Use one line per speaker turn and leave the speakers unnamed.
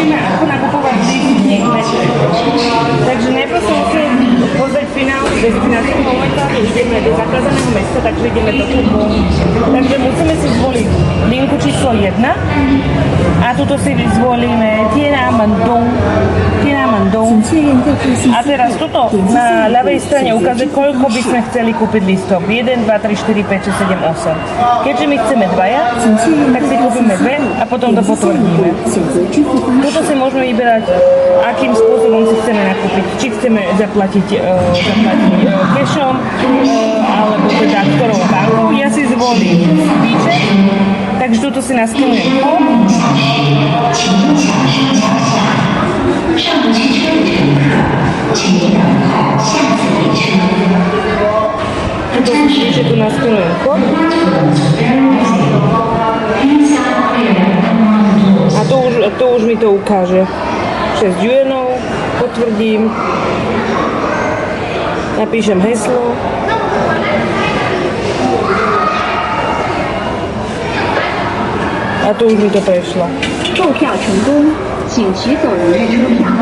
učíme, ako nakupovať lístky. Takže najprv sa musíme pozrieť finál destinácie. Momentálne ideme do zakázaného mesta, takže ideme do klubu. Takže musíme si zvoliť linku číslo 1 a tuto si zvolíme Tienanmen-dong. A teraz tuto na ľavej strane ukazuje, koľko by sme chceli kúpiť lístok. 1, 2, 3, 4, 5, 6, 7, 8. Keďže my chceme dvaja, tak si kúpime dve a potom to potvrdíme. Tuto si môžeme vyberať, akým spôsobom si chceme nakúpiť. Či chceme zaplatiť cashom, alebo teda ktorou bankou. Ja si zvolím výčet, takže tuto si naskenujem kód. Že tu naskenujem kód. A to už mi to ukáže. 6 juenov, potvrdím. Napíšem heslo. A tu už mi to prešlo.
购票成功，请取走您的车票。